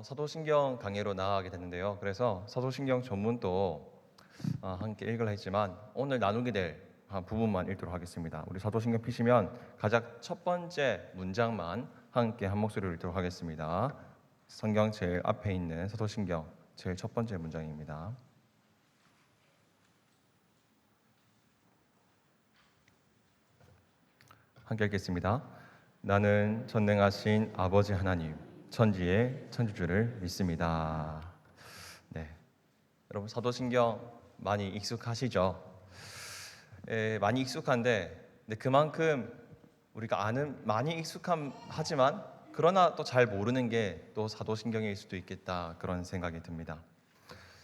사도신경 강의로 나아가게 됐는데요. 그래서 사도신경 전문도 함께 읽으려 했지만 오늘 나누게 될 부분만 읽도록 하겠습니다. 우리 사도신경 피시면 가장 첫 번째 문장만 함께 한 목소리로 읽도록 하겠습니다. 성경 제일 앞에 있는 사도신경 제일 첫 번째 문장입니다. 함께 읽겠습니다. 나는 전능하신 아버지 하나님 천지의 천주주를 믿습니다. 네, 여러분 사도신경 많이 익숙하시죠? 많이 익숙한데, 근데 그만큼 우리가 아는 많이 하지만 그러나 또 잘 모르는 게 또 사도신경일 수도 있겠다 그런 생각이 듭니다.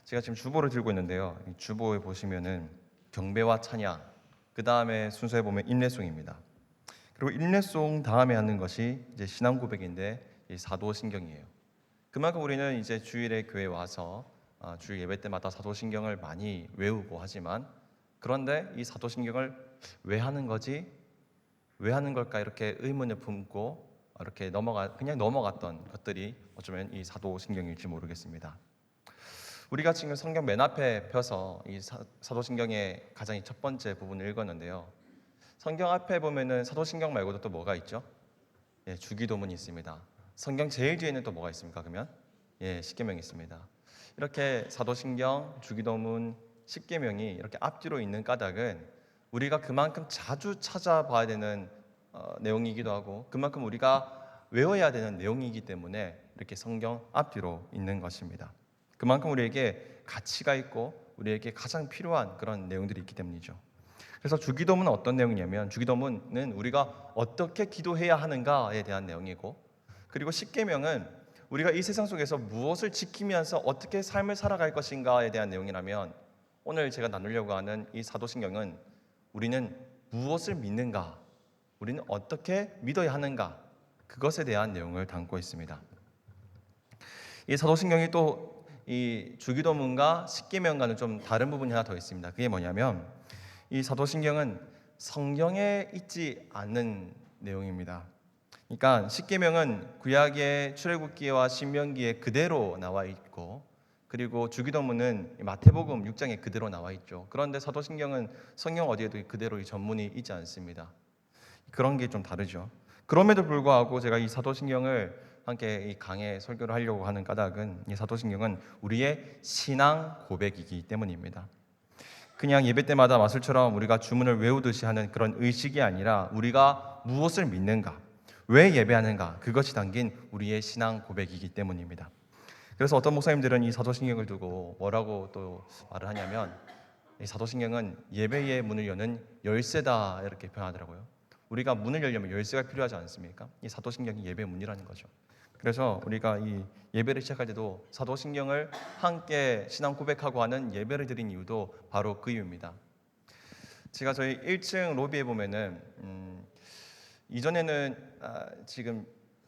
제가 지금 주보를 들고 있는데요. 이 주보에 보시면은 경배와 찬양, 그 다음에 순서에 보면 인내송입니다. 그리고 인내송 다음에 하는 것이 이제 신앙 고백인데 이 사도신경이에요. 그만큼 우리는 이제 주일에 교회 와서 주일 예배 때마다 사도신경을 많이 외우고 하지만, 그런데 이 사도신경을 왜 하는 거지? 왜 하는 걸까? 이렇게 의문을 품고 이렇게 그냥 넘어갔던 것들이 어쩌면 이 사도신경일지 모르겠습니다. 우리가 지금 성경 맨 앞에 펴서 이 사도신경의 가장 첫 번째 부분을 읽었는데요. 성경 앞에 보면은 사도신경 말고도 또 뭐가 있죠? 주기도문이 있습니다. 성경 제일 뒤에는 또 뭐가 있습니까? 그러면 십계명이 있습니다. 이렇게 사도신경, 주기도문, 십계명이 이렇게 앞뒤로 있는 까닭은 우리가 그만큼 자주 찾아봐야 되는 내용이기도 하고, 그만큼 우리가 외워야 되는 내용이기 때문에 이렇게 성경 앞뒤로 있는 것입니다. 그만큼 우리에게 가치가 있고 우리에게 가장 필요한 그런 내용들이 있기 때문이죠. 그래서 주기도문은 어떤 내용이냐면, 주기도문은 우리가 어떻게 기도해야 하는가에 대한 내용이고, 그리고 십계명은 우리가 이 세상 속에서 무엇을 지키면서 어떻게 삶을 살아갈 것인가에 대한 내용이라면, 오늘 제가 나누려고 하는 이 사도신경은 우리는 무엇을 믿는가, 우리는 어떻게 믿어야 하는가, 그것에 대한 내용을 담고 있습니다. 이 사도신경이 또 이 주기도문과 십계명과는 좀 다른 부분이 하나 더 있습니다. 그게 뭐냐면, 이 사도신경은 성경에 있지 않는 내용입니다. 그러니까 십계명은 구약의 출애굽기와 신명기에 그대로 나와 있고, 그리고 주기도문은 마태복음 6장에 그대로 나와 있죠. 그런데 사도신경은 성경 어디에도 그대로 이 전문이 있지 않습니다. 그런 게 좀 다르죠. 그럼에도 불구하고 제가 이 사도신경을 함께 이 강의 설교를 하려고 하는 까닭은, 이 사도신경은 우리의 신앙 고백이기 때문입니다. 그냥 예배 때마다 마술처럼 우리가 주문을 외우듯이 하는 그런 의식이 아니라, 우리가 무엇을 믿는가, 왜 예배하는가, 그것이 담긴 우리의 신앙 고백이기 때문입니다. 그래서 어떤 목사님들은 이 사도신경을 두고 뭐라고 또 말을 하냐면, 이 사도신경은 예배의 문을 여는 열쇠다 이렇게 표현하더라고요. 우리가 문을 열려면 열쇠가 필요하지 않습니까? 이 사도신경이 예배의 문이라는 거죠. 그래서 우리가 이 예배를 시작할 때도 사도신경을 함께 신앙 고백하고 하는 예배를 드린 이유도 바로 그 이유입니다. 제가 저희 1층 로비에 보면은 이전에는 지금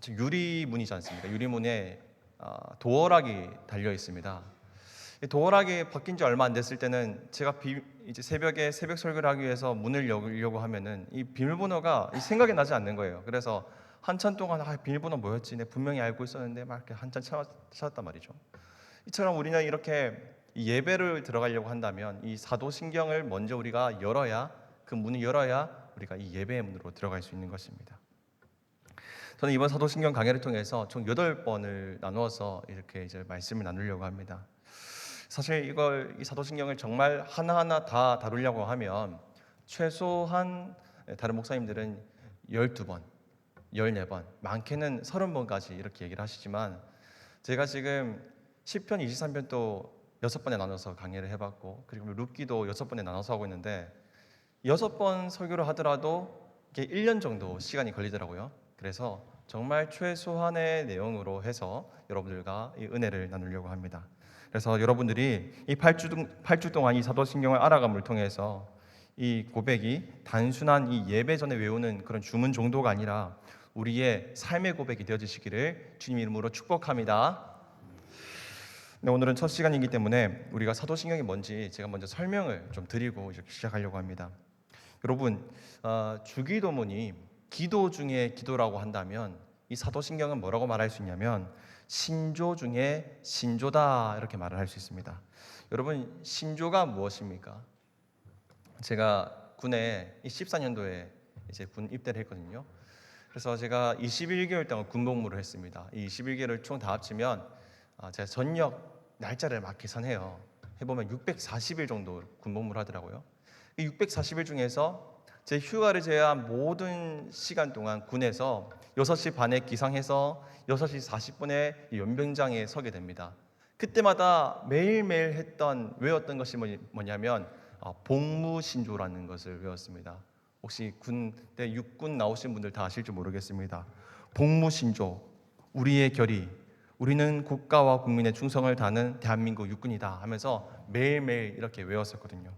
유리문이지 않습니까? 유리문에 도어락이 달려 있습니다. 도어락이 바뀐 지 얼마 안 됐을 때는 제가 이제 새벽에 새벽 설교를 하기 위해서 문을 열려고 하면은 이 비밀번호가 생각이 나지 않는 거예요. 그래서 한참 동안 비밀번호 뭐였지? 내가 분명히 알고 있었는데 막 이렇게 한참 찾았단 말이죠. 이처럼 우리는 이렇게 예배를 들어가려고 한다면 이 사도신경을 먼저 우리가 열어야, 그 문을 열어야 우리가 이 예배의 문으로 들어갈 수 있는 것입니다. 저는 이번 사도신경 강의를 통해서 총 8번을 나누어서 이렇게 이제 말씀을 나누려고 합니다. 사실 이 사도신경을 정말 하나하나 다 다루려고 하면 최소한 다른 목사님들은 12번, 14번, 많게는 30번까지 이렇게 얘기를 하시지만, 제가 지금 시편 23편 또 6번에 나눠서 강의를 해봤고, 그리고 룻기도 6번에 나눠서 하고 있는데 6번 설교를 하더라도 이게 1년 정도 시간이 걸리더라고요. 그래서 정말 최소한의 내용으로 해서 여러분들과 이 은혜를 나누려고 합니다. 그래서 여러분들이 이 8주 동안 이 사도신경을 알아감을 통해서 이 고백이 단순한 이 예배 전에 외우는 그런 주문 정도가 아니라 우리의 삶의 고백이 되어지시기를 주님 이름으로 축복합니다. 네, 오늘은 첫 시간이기 때문에 우리가 사도신경이 뭔지 제가 먼저 설명을 좀 드리고 시작하려고 합니다. 여러분, 주기도문이 기도 중에 기도라고 한다면 이 사도신경은 뭐라고 말할 수 있냐면 신조 중에 신조다 이렇게 말을 할 수 있습니다. 여러분, 신조가 무엇입니까? 제가 군에 14년도에 이제 군 입대를 했거든요. 그래서 제가 21개월 동안 군복무를 했습니다. 이 21개월을 총 다 합치면 제가 전역 날짜를 막 계산해요. 해보면 640일 정도 군복무를 하더라고요. 이 640일 중에서 제 휴가를 제외한 모든 시간 동안 군에서 6시 반에 기상해서 6시 40분에 연병장에 서게 됩니다. 그때마다 매일매일 외웠던 것이 뭐냐면 복무신조라는 것을 외웠습니다. 혹시 군대 육군 나오신 분들 다 아실지 모르겠습니다. 복무신조, 우리의 결의, 우리는 국가와 국민의 충성을 다하는 대한민국 육군이다 하면서 매일매일 이렇게 외웠었거든요.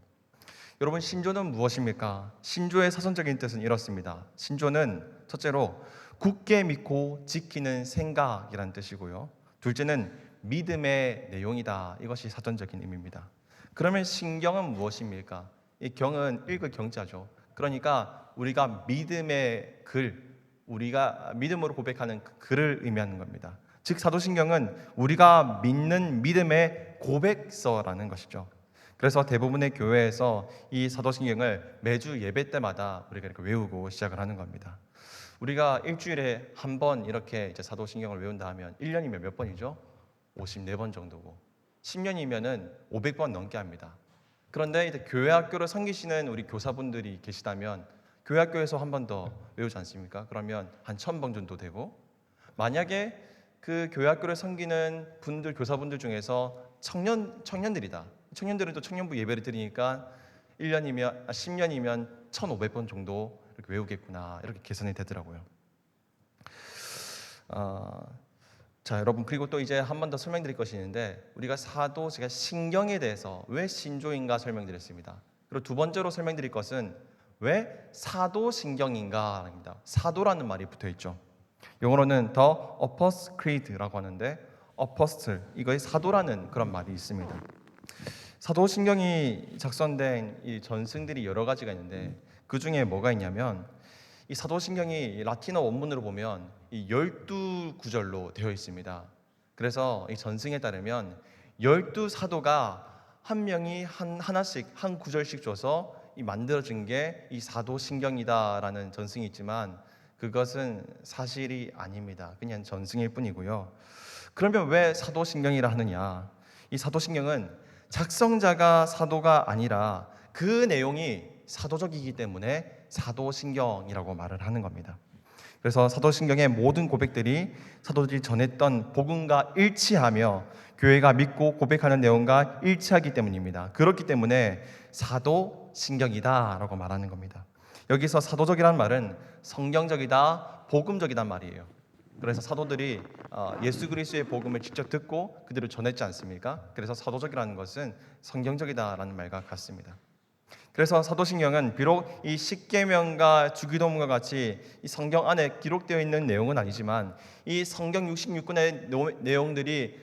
여러분, 신조는 무엇입니까? 신조의 사전적인 뜻은 이렇습니다. 신조는 첫째로 굳게 믿고 지키는 생각이라는 뜻이고요. 둘째는 믿음의 내용이다. 이것이 사전적인 의미입니다. 그러면 신경은 무엇입니까? 이 경은 읽을 경자죠. 그러니까 우리가 믿음의 글, 우리가 믿음으로 고백하는 그 글을 의미하는 겁니다. 즉 사도신경은 우리가 믿는 믿음의 고백서라는 것이죠. 그래서 대부분의 교회에서 이 사도신경을 매주 예배 때마다 우리가 이렇게 외우고 시작을 하는 겁니다. 우리가 일주일에 한 번 이렇게 이제 사도신경을 외운다 하면 1년이면 몇 번이죠? 54번 정도고 10년이면은 500번 넘게 합니다. 그런데 이제 교회 학교를 섬기시는 우리 교사분들이 계시다면 교회 학교에서 한 번 더 외우지 않습니까? 그러면 한 1000번 정도 되고, 만약에 그 교회 학교를 섬기는 분들, 교사분들 중에서 청년들이다. 청년들은 또 청년부 예배를 드리니까 10년이면 1500번 정도 이렇게 외우겠구나, 이렇게 계산이 되더라고요. 자, 여러분, 그리고 또 이제 한 번 더 설명드릴 것이 있는데, 우리가 제가 신경에 대해서 왜 신조인가 설명드렸습니다. 그리고 두 번째로 설명드릴 것은 왜 사도신경인가입니다. 사도라는 말이 붙어 있죠. 영어로는 the Apostles' Creed라고 하는데, Apostle, 이거의 사도라는 그런 말이 있습니다. 사도신경이 작성된 이 전승들이 여러 가지가 있는데, 그 중에 뭐가 있냐면, 이 사도신경이 라틴어 원문으로 보면 이 12구절로 되어 있습니다. 그래서 이 전승에 따르면 12사도가 한 명이 하나씩 한 구절씩 줘서 이 만들어진 게 이 사도신경이다라는 전승이 있지만, 그것은 사실이 아닙니다. 그냥 전승일 뿐이고요. 그러면 왜 사도신경이라 하느냐? 이 사도신경은 작성자가 사도가 아니라 그 내용이 사도적이기 때문에 사도신경이라고 말을 하는 겁니다. 그래서 사도신경의 모든 고백들이 사도들이 전했던 복음과 일치하며 교회가 믿고 고백하는 내용과 일치하기 때문입니다. 그렇기 때문에 사도신경이다라고 말하는 겁니다. 여기서 사도적이라는 말은 성경적이다, 복음적이란 말이에요. 그래서 사도들이 예수 그리스도의 복음을 직접 듣고 그대로 전했지 않습니까? 그래서 사도적이라는 것은 성경적이다라는 말과 같습니다. 그래서 사도신경은 비록 이 십계명과 주기도문과 같이 이 성경 안에 기록되어 있는 내용은 아니지만, 이 성경 66권의 내용들이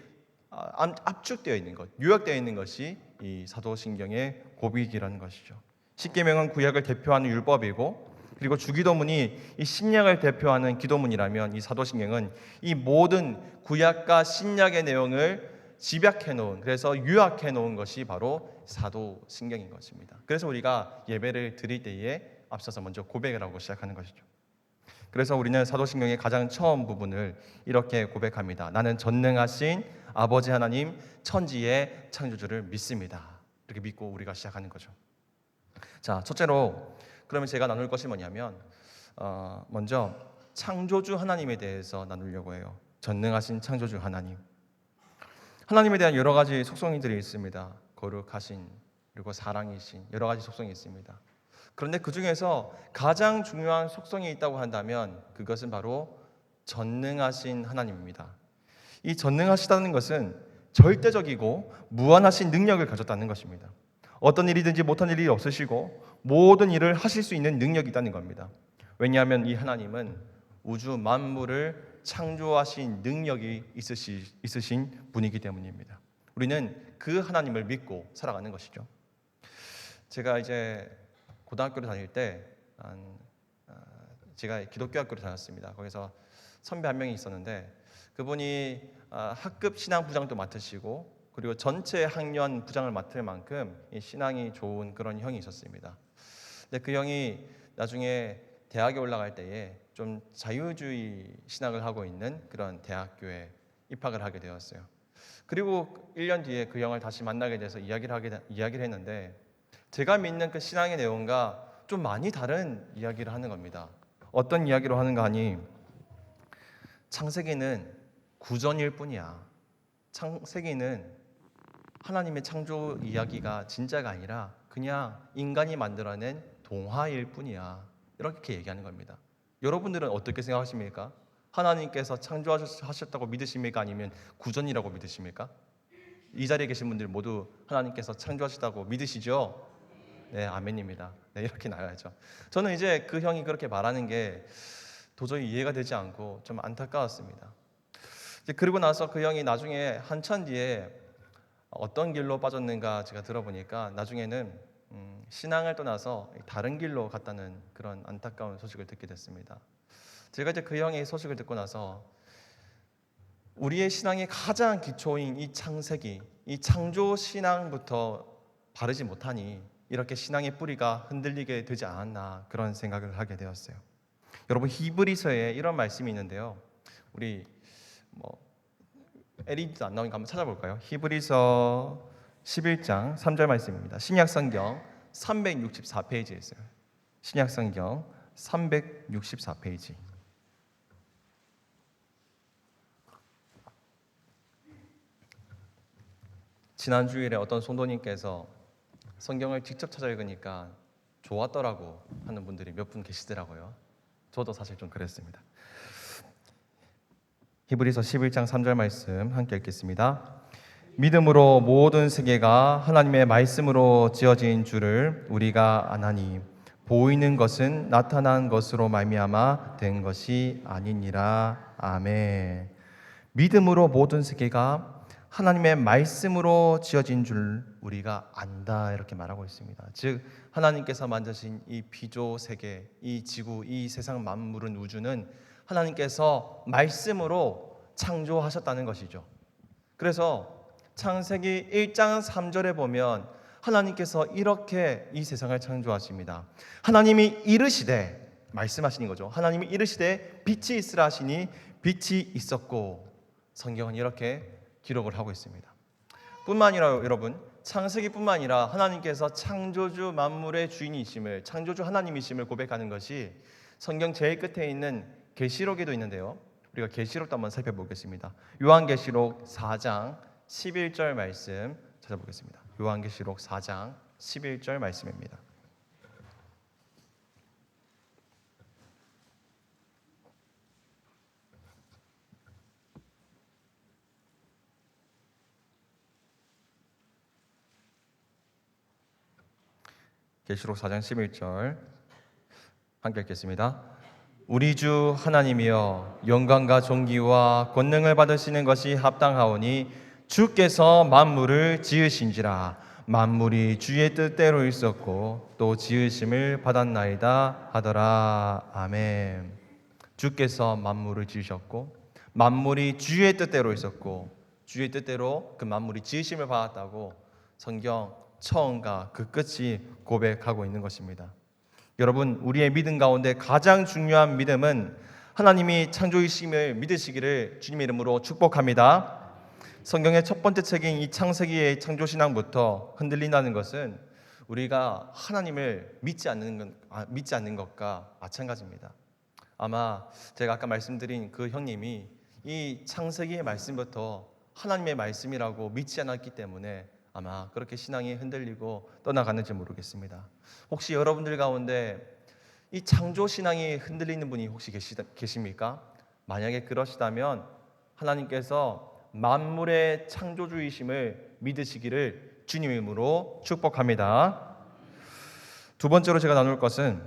압축되어 있는 것, 요약되어 있는 것이 이 사도신경의 고백이라는 것이죠. 십계명은 구약을 대표하는 율법이고, 그리고 주기도문이 이 신약을 대표하는 기도문이라면, 이 사도신경은 이 모든 구약과 신약의 내용을 집약해 놓은, 그래서 요약해 놓은 것이 바로 사도신경인 것입니다. 그래서 우리가 예배를 드릴 때에 앞서서 먼저 고백을 하고 시작하는 것이죠. 그래서 우리는 사도신경의 가장 처음 부분을 이렇게 고백합니다. 나는 전능하신 아버지 하나님, 천지의 창조주를 믿습니다. 이렇게 믿고 우리가 시작하는 거죠. 자, 첫째로 그러면 제가 나눌 것이 뭐냐면, 먼저 창조주 하나님에 대해서 나누려고 해요. 전능하신 창조주 하나님. 하나님에 대한 여러 가지 속성들이 있습니다. 거룩하신, 그리고 사랑이신, 여러 가지 속성이 있습니다. 그런데 그 중에서 가장 중요한 속성이 있다고 한다면 그것은 바로 전능하신 하나님입니다. 이 전능하시다는 것은 절대적이고 무한하신 능력을 가졌다는 것입니다. 어떤 일이든지 못한 일이 없으시고 모든 일을 하실 수 있는 능력이 있다는 겁니다. 왜냐하면 이 하나님은 우주 만물을 창조하신 능력이 있으신 분이기 때문입니다. 우리는 그 하나님을 믿고 살아가는 것이죠. 제가 이제 고등학교를 다닐 때 제가 기독교 학교를 다녔습니다. 거기서 선배 한 명이 있었는데 그분이 학급 신앙 부장도 맡으시고 그리고 전체 학년 부장을 맡을 만큼 이 신앙이 좋은 그런 형이 있었습니다. 근데 그 형이 나중에 대학에 올라갈 때에 좀 자유주의 신학을 하고 있는 그런 대학교에 입학을 하게 되었어요. 그리고 1년 뒤에 그 형을 다시 만나게 돼서 이야기를 했는데 제가 믿는 그 신앙의 내용과 좀 많이 다른 이야기를 하는 겁니다. 어떤 이야기로 하는가 하니 창세기는 구전일 뿐이야. 창세기는 하나님의 창조 이야기가 진짜가 아니라 그냥 인간이 만들어낸 동화일 뿐이야. 이렇게 얘기하는 겁니다. 여러분들은 어떻게 생각하십니까? 하나님께서 창조하셨다고 믿으십니까? 아니면 구전이라고 믿으십니까? 이 자리에 계신 분들 모두 하나님께서 창조하셨다고 믿으시죠? 네, 아멘입니다. 네, 이렇게 나가야죠. 저는 이제 그 형이 그렇게 말하는 게 도저히 이해가 되지 않고 좀 안타까웠습니다. 그리고 나서 그 형이 나중에 한참 뒤에 어떤 길로 빠졌는가 제가 들어보니까 나중에는 신앙을 떠나서 다른 길로 갔다는 그런 안타까운 소식을 듣게 됐습니다. 제가 이제 그 형의 소식을 듣고 나서 우리의 신앙의 가장 기초인 이 창세기, 이 창조 신앙부터 바르지 못하니 이렇게 신앙의 뿌리가 흔들리게 되지 않았나 그런 생각을 하게 되었어요. 여러분 히브리서에 이런 말씀이 있는데요. 우리 에리도 안 나오니까 한번 찾아볼까요? 히브리서 11장 3절 말씀입니다. 신약성경 364페이지에 있어요. 신약성경 364페이지. 지난 주일에 어떤 성도님께서 성경을 직접 찾아 읽으니까 좋았더라고 하는 분들이 몇 분 계시더라고요. 저도 사실 좀 그랬습니다. 히브리서 11장 3절 말씀 함께 읽겠습니다. 믿음으로 모든 세계가 하나님의 말씀으로 지어진 줄을 우리가 아나니 보이는 것은 나타난 것으로 말미암아 된 것이 아니니라. 아멘. 믿음으로 모든 세계가 하나님의 말씀으로 지어진 줄 우리가 안다 이렇게 말하고 있습니다. 즉 하나님께서 만드신 이 피조 세계, 이 지구, 이 세상 만물은 우주는 하나님께서 말씀으로 창조하셨다는 것이죠. 그래서 창세기 1장 3절에 보면 하나님께서 이렇게 이 세상을 창조하십니다. 하나님이 이르시되 말씀하시는 거죠. 하나님이 이르시되 빛이 있으라 하시니 빛이 있었고 성경은 이렇게 기록을 하고 있습니다. 뿐만 아니라 여러분 창세기뿐만 아니라 하나님께서 창조주 만물의 주인이심을 창조주 하나님이심을 고백하는 것이 성경 제일 끝에 있는 계시록에도 있는데요. 우리가 계시록도 한번 살펴보겠습니다. 요한계시록 4장 11절 말씀 찾아보겠습니다. 요한계시록 4장 11절 말씀입니다. 계시록 4장 11절 함께 읽겠습니다. 우리 주 하나님이여 영광과 존귀와 권능을 받으시는 것이 합당하오니 주께서 만물을 지으신지라 만물이 주의 뜻대로 있었고 또 지으심을 받았나이다 하더라. 아멘. 주께서 만물을 지으셨고 만물이 주의 뜻대로 있었고 주의 뜻대로 그 만물이 지으심을 받았다고 성경 처음과 그 끝이 고백하고 있는 것입니다. 여러분 우리의 믿음 가운데 가장 중요한 믿음은 하나님이 창조이심을 믿으시기를 주님의 이름으로 축복합니다. 성경의 첫 번째 책인 이 창세기의 창조신앙부터 흔들린다는 것은 우리가 하나님을 믿지 않는 것과 마찬가지입니다. 아마 제가 아까 말씀드린 그 형님이 이 창세기의 말씀부터 하나님의 말씀이라고 믿지 않았기 때문에 아마 그렇게 신앙이 흔들리고 떠나가는지 모르겠습니다. 혹시 여러분들 가운데 이 창조 신앙이 흔들리는 분이 혹시 계십니까? 만약에 그러시다면 하나님께서 만물의 창조주이심을 믿으시기를 주님의 이름으로 축복합니다. 두 번째로 제가 나눌 것은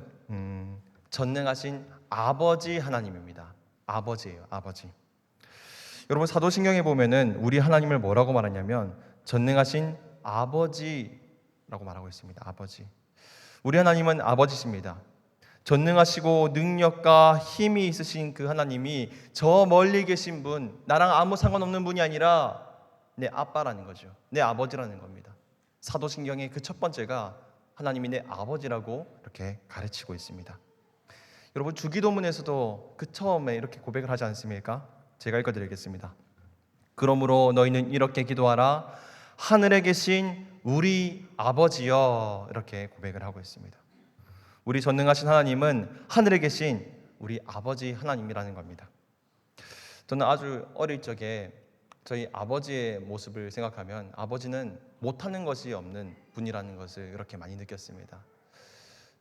전능하신 아버지 하나님입니다. 아버지예요, 아버지. 여러분 사도신경에 보면은 우리 하나님을 뭐라고 말하냐면 전능하신 아버지라고 말하고 있습니다. 아버지. 우리 하나님은 아버지십니다. 전능하시고 능력과 힘이 있으신 그 하나님이 저 멀리 계신 분, 나랑 아무 상관없는 분이 아니라 내 아빠라는 거죠. 내 아버지라는 겁니다. 사도신경의 그 첫 번째가 하나님이 내 아버지라고 이렇게 가르치고 있습니다. 여러분, 주기도문에서도 그 처음에 이렇게 고백을 하지 않습니까? 제가 읽어드리겠습니다. 그러므로 너희는 이렇게 기도하라. 하늘에 계신 우리 아버지여. 이렇게 고백을 하고 있습니다. 우리 전능하신 하나님은 하늘에 계신 우리 아버지 하나님이라는 겁니다. 저는 아주 어릴 적에 저희 아버지의 모습을 생각하면 아버지는 못하는 것이 없는 분이라는 것을 이렇게 많이 느꼈습니다.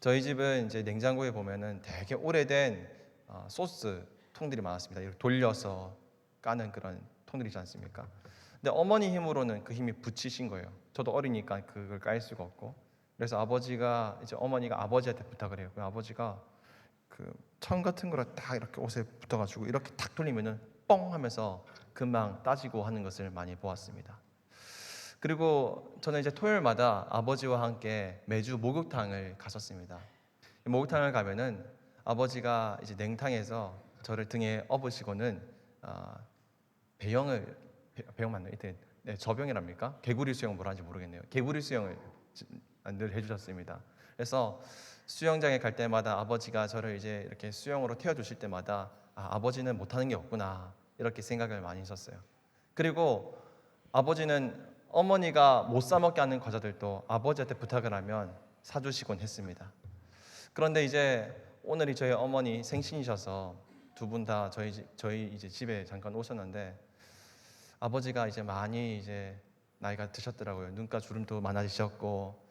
저희 집은 이제 냉장고에 보면은 되게 오래된 소스 통들이 많았습니다. 이렇게 돌려서 까는 그런 통들이지 않습니까? 근데 어머니 힘으로는 그 힘이 붙이신 거예요. 저도 어리니까 그걸 깔 수가 없고, 그래서 아버지가 이제 어머니가 아버지한테 부탁을 해요. 그 아버지가 그 천 같은 거를 딱 이렇게 옷에 붙어가지고 이렇게 탁 돌리면은 뻥 하면서 금방 따지고 하는 것을 많이 보았습니다. 그리고 저는 이제 토요일마다 아버지와 함께 매주 목욕탕을 갔었습니다. 목욕탕을 가면은 아버지가 이제 냉탕에서 저를 등에 업으시고는 배영 맞나요? 네, 저병이랍니까? 개구리 수영 뭐라 하는지 모르겠네요. 개구리 수영을 늘 해주셨습니다. 그래서 수영장에 갈 때마다 아버지가 저를 이제 이렇게 수영으로 태워주실 때마다 아버지는 못하는 게 없구나 이렇게 생각을 많이 했었어요. 그리고 아버지는 어머니가 못 사 먹게 하는 과자들도 아버지한테 부탁을 하면 사주시곤 했습니다. 그런데 이제 오늘이 저희 어머니 생신이셔서 두 분 다 저희 이제 집에 잠깐 오셨는데 아버지가 이제 많이 이제 나이가 드셨더라고요. 눈가 주름도 많아지셨고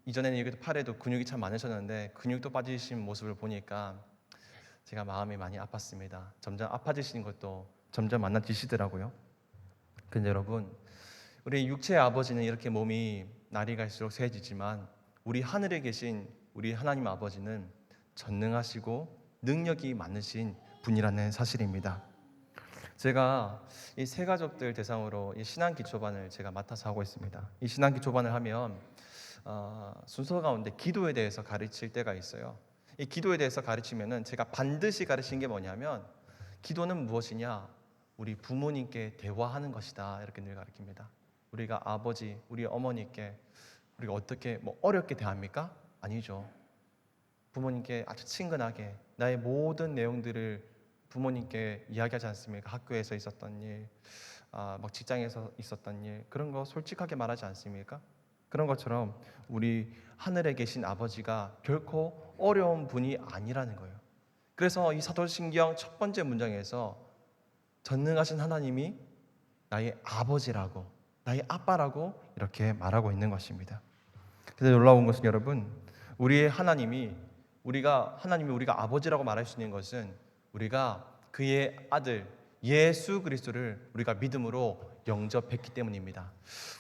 이전에는 여기도 팔에도 근육이 참 많으셨는데 근육도 빠지신 모습을 보니까 제가 마음이 많이 아팠습니다. 점점 아파지시는 것도 점점 만나지시더라고요. 근데 여러분, 우리 육체의 아버지는 이렇게 몸이 날이 갈수록 쇠해지지만 우리 하늘에 계신 우리 하나님 아버지는 전능하시고 능력이 많으신 분이라는 사실입니다. 제가 이 세 가족들 대상으로 이 신앙 기초반을 제가 맡아서 하고 있습니다. 이 신앙 기초반을 하면 순서 가운데 기도에 대해서 가르칠 때가 있어요. 이 기도에 대해서 가르치면은 제가 반드시 가르치는 게 뭐냐면 기도는 무엇이냐? 우리 부모님께 대화하는 것이다. 이렇게 늘 가르칩니다. 우리가 아버지, 우리 어머니께 우리가 어떻게 어렵게 대합니까? 아니죠. 부모님께 아주 친근하게 나의 모든 내용들을 부모님께 이야기하지 않습니까? 학교에서 있었던 일, 막 직장에서 있었던 일, 그런 거 솔직하게 말하지 않습니까? 그런 것처럼 우리 하늘에 계신 아버지가 결코 어려운 분이 아니라는 거예요. 그래서 이 사도신경 첫 번째 문장에서 전능하신 하나님이 나의 아버지라고, 나의 아빠라고 이렇게 말하고 있는 것입니다. 그래서 놀라운 것은 여러분, 우리의 하나님이 우리가 아버지라고 말할 수 있는 것은 우리가 그의 아들 예수 그리스도를 우리가 믿음으로 영접했기 때문입니다.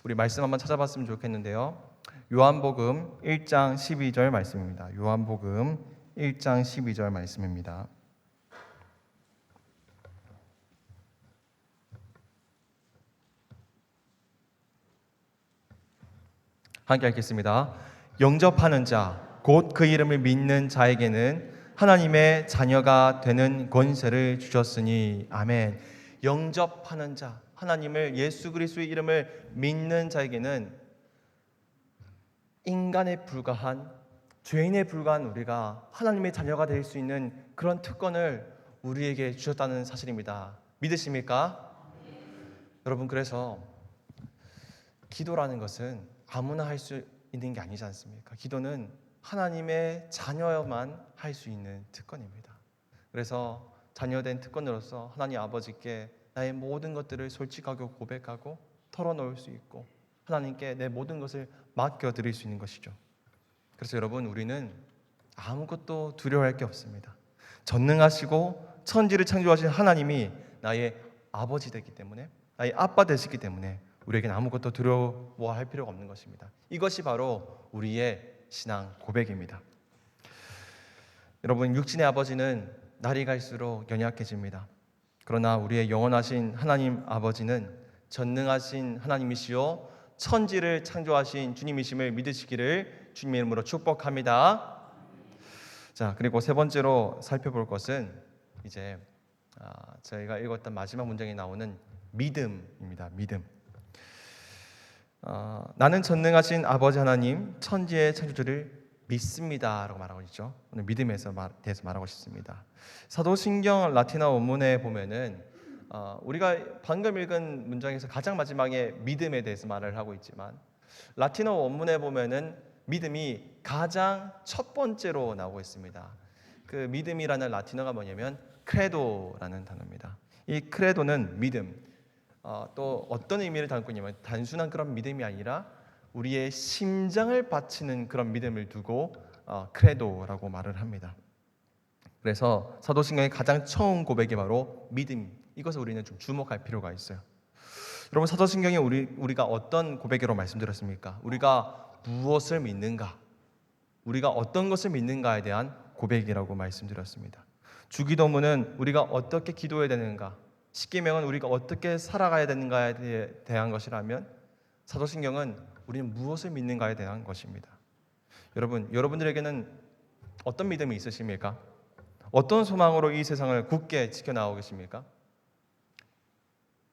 우리 말씀 한번 찾아봤으면 좋겠는데요. 요한복음 1장 12절 말씀입니다. 요한복음 1장 12절 말씀입니다. 함께 읽겠습니다. 영접하는 자, 곧 그 이름을 믿는 자에게는 하나님의 자녀가 되는 권세를 주셨으니 아멘. 영접하는 자, 하나님을 예수 그리스도의 이름을 믿는 자에게는 인간에 불과한 죄인에 불과한 우리가 하나님의 자녀가 될 수 있는 그런 특권을 우리에게 주셨다는 사실입니다. 믿으십니까? 여러분, 그래서 기도라는 것은 아무나 할 수 있는 게 아니지 않습니까? 기도는 하나님의 자녀만 할 수 있는 특권입니다. 그래서 자녀된 특권으로서 하나님 아버지께 나의 모든 것들을 솔직하게 고백하고 털어놓을 수 있고 하나님께 내 모든 것을 맡겨드릴 수 있는 것이죠. 그래서 여러분, 우리는 아무것도 두려워할 게 없습니다. 전능하시고 천지를 창조하신 하나님이 나의 아버지 되기 때문에, 나의 아빠 되시기 때문에 우리에게는 아무것도 두려워할 필요가 없는 것입니다. 이것이 바로 우리의 신앙 고백입니다. 여러분, 육신의 아버지는 날이 갈수록 연약해집니다. 그러나 우리의 영원하신 하나님 아버지는 전능하신 하나님이시요 천지를 창조하신 주님이심을 믿으시기를 주님의 이름으로 축복합니다. 자, 그리고 세 번째로 살펴볼 것은 이제 저희가 읽었던 마지막 문장에 나오는 믿음입니다. 믿음. 나는 전능하신 아버지 하나님, 천지의 창조주를 믿습니다라고 말하고 있죠. 오늘 믿음에 대해서 말하고 싶습니다. 사도신경 라틴어 원문에 보면은 우리가 방금 읽은 문장에서 가장 마지막에 믿음에 대해서 말을 하고 있지만 라틴어 원문에 보면은 믿음이 가장 첫 번째로 나오고 있습니다. 그 믿음이라는 라틴어가 뭐냐면 크레도라는 단어입니다. 이 크레도는 믿음, 또 어떤 의미를 담고 있냐면 단순한 그런 믿음이 아니라 우리의 심장을 바치는 그런 믿음을 두고 크레도라고 말을 합니다. 그래서 사도신경의 가장 처음 고백이 바로 믿음. 이것을 우리는 좀 주목할 필요가 있어요. 여러분, 사도신경에 우리가 어떤 고백으로 말씀드렸습니까? 우리가 무엇을 믿는가? 우리가 어떤 것을 믿는가에 대한 고백이라고 말씀드렸습니다. 주기도문은 우리가 어떻게 기도해야 되는가? 십계명은 우리가 어떻게 살아가야 되는가에 대한 것이라면 사도신경은 우리는 무엇을 믿는가에 대한 것입니다. 여러분들에게는 어떤 믿음이 있으십니까? 어떤 소망으로 이 세상을 굳게 지켜나가고 계십니까?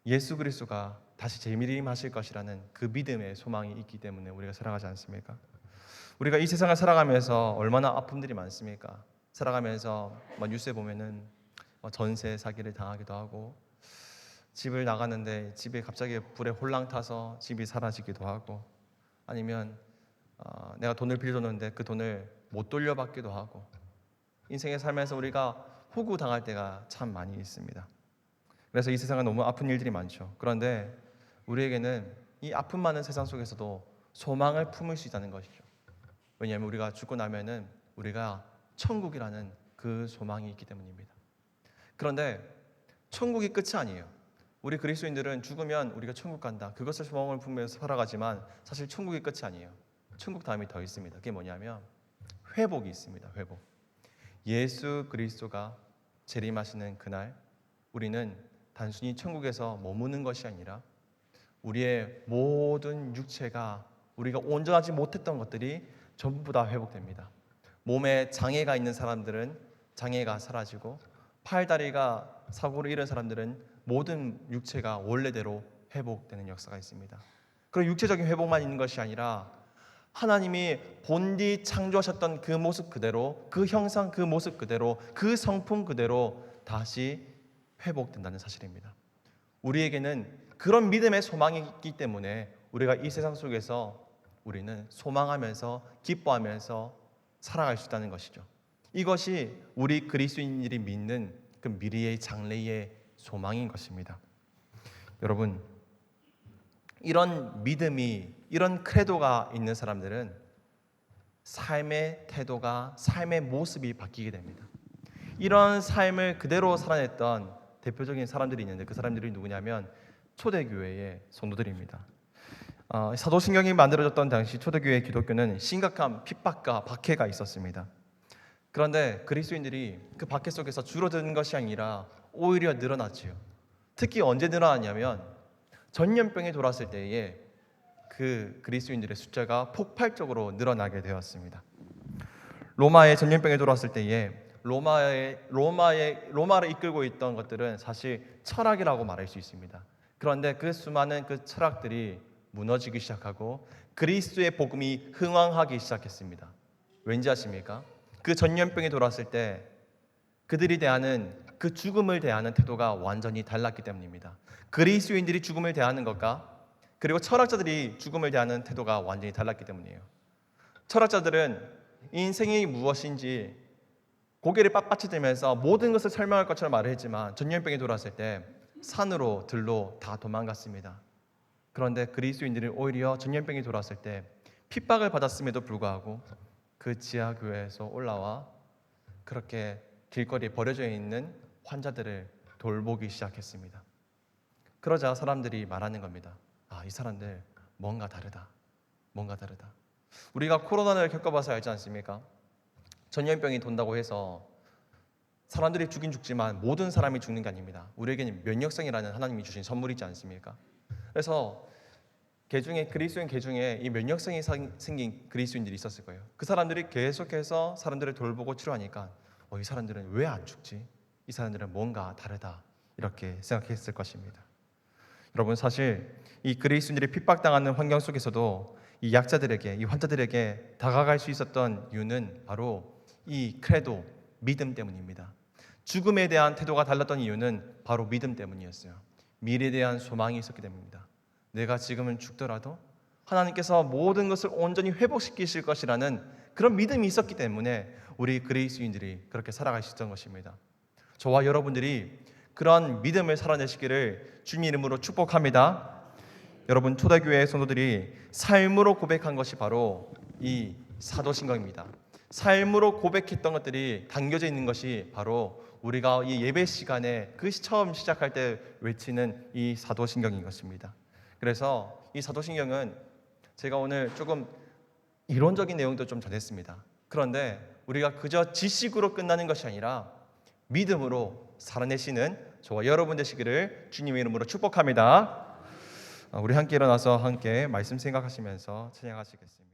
예수 그리스도가 다시 재림하실 것이라는 그 믿음의 소망이 있기 때문에 우리가 살아가지 않습니까? 우리가 이 세상을 살아가면서 얼마나 아픔들이 많습니까? 살아가면서 뉴스에 보면은 전세 사기를 당하기도 하고, 집을 나가는데 집에 갑자기 불에 홀랑 타서 집이 사라지기도 하고, 아니면 내가 돈을 빌려줬는데 그 돈을 못 돌려받기도 하고, 인생에 살면서 우리가 호구 당할 때가 참 많이 있습니다. 그래서 이 세상은 너무 아픈 일들이 많죠. 그런데 우리에게는 이 아픔 많은 세상 속에서도 소망을 품을 수 있다는 것이죠. 왜냐하면 우리가 죽고 나면은 우리가 천국이라는 그 소망이 있기 때문입니다. 그런데 천국이 끝이 아니에요. 우리 그리스도인들은 죽으면 우리가 천국 간다, 그것을 소망을 품으면서 살아가지만 사실 천국이 끝이 아니에요. 천국 다음이 더 있습니다. 그게 뭐냐면 회복이 있습니다. 회복. 예수 그리스도가 재림하시는 그날 우리는 단순히 천국에서 머무는 것이 아니라 우리의 모든 육체가, 우리가 온전하지 못했던 것들이 전부 다 회복됩니다. 몸에 장애가 있는 사람들은 장애가 사라지고, 팔다리가 사고를 잃은 사람들은 모든 육체가 원래대로 회복되는 역사가 있습니다. 그런 육체적인 회복만 있는 것이 아니라 하나님이 본디 창조하셨던 그 모습 그대로, 그 형상, 그 모습 그대로, 그 성품 그대로 다시 회복된다는 사실입니다. 우리에게는 그런 믿음의 소망이 있기 때문에 우리가 이 세상 속에서 우리는 소망하면서 기뻐하면서 살아갈 수 있다는 것이죠. 이것이 우리 그리스도인들이 믿는 그 미래의 장래의 소망인 것입니다. 여러분, 이런 믿음이, 이런 크레도가 있는 사람들은 삶의 태도가, 삶의 모습이 바뀌게 됩니다. 이런 삶을 그대로 살아냈던 대표적인 사람들이 있는데 그 사람들이 누구냐면 초대교회의 성도들입니다. 사도신경이 만들어졌던 당시 초대교회 기독교는 심각한 핍박과 박해가 있었습니다. 그런데 그리스도인들이 그 박해 속에서 줄어드는 것이 아니라 오히려 늘어났지요. 특히 언제 늘어났냐면 전염병이 돌았을 때에 그 그리스도인들의 숫자가 폭발적으로 늘어나게 되었습니다. 로마의 전염병이 돌았을 때에 로마를 이끌고 있던 것들은 사실 철학이라고 말할 수 있습니다. 그런데 그 수많은 그 철학들이 무너지기 시작하고 그리스도의 복음이 흥왕하기 시작했습니다. 왠지 아십니까? 그 전염병이 돌았을 때 그들이 대하는 그 죽음을 대하는 태도가 완전히 달랐기 때문입니다. 그리스도인들이 죽음을 대하는 것과 그리고 철학자들이 죽음을 대하는 태도가 완전히 달랐기 때문이에요. 철학자들은 인생이 무엇인지 고개를 빳빳이 들면서 모든 것을 설명할 것처럼 말을 했지만 전염병이 돌았을 때 산으로 들로 다 도망갔습니다. 그런데 그리스도인들이 오히려 전염병이 돌았을 때 핍박을 받았음에도 불구하고 그 지하교회에서 올라와 그렇게 길거리에 버려져 있는 환자들을 돌보기 시작했습니다. 그러자 사람들이 말하는 겁니다. 이 사람들 뭔가 다르다. 뭔가 다르다. 우리가 코로나를 겪어봐서 알지 않습니까? 전염병이 돈다고 해서 사람들이 죽긴 죽지만 모든 사람이 죽는 게 아닙니다. 우리에게는 면역성이라는 하나님이 주신 선물이지 않습니까? 그래서 그리스도인 개 중에 이 면역성이 생긴 그리스도인들이 있었을 거예요. 그 사람들이 계속해서 사람들을 돌보고 치료하니까 이 사람들은 왜 안 죽지? 이 사람들은 뭔가 다르다 이렇게 생각했을 것입니다. 여러분, 사실 이 그리스도인들이 핍박당하는 환경 속에서도 이 약자들에게, 이 환자들에게 다가갈 수 있었던 이유는 바로 이 크레도, 믿음 때문입니다. 죽음에 대한 태도가 달랐던 이유는 바로 믿음 때문이었어요. 미래에 대한 소망이 있었기 때문입니다. 내가 지금은 죽더라도 하나님께서 모든 것을 온전히 회복시키실 것이라는 그런 믿음이 있었기 때문에 우리 그리스도인들이 그렇게 살아갈 수 있었던 것입니다. 저와 여러분들이 그런 믿음을 살아내시기를 주님 이름으로 축복합니다. 여러분, 초대교회 성도들이 삶으로 고백한 것이 바로 이 사도신경입니다. 삶으로 고백했던 것들이 담겨져 있는 것이 바로 우리가 이 예배 시간에 처음 시작할 때 외치는 이 사도신경인 것입니다. 그래서 이 사도신경은 제가 오늘 조금 이론적인 내용도 좀 전했습니다. 그런데 우리가 그저 지식으로 끝나는 것이 아니라 믿음으로 살아내시는 저와 여러분 되시기를 주님의 이름으로 축복합니다. 우리 함께 일어나서 함께 말씀 생각하시면서 찬양하시겠습니다.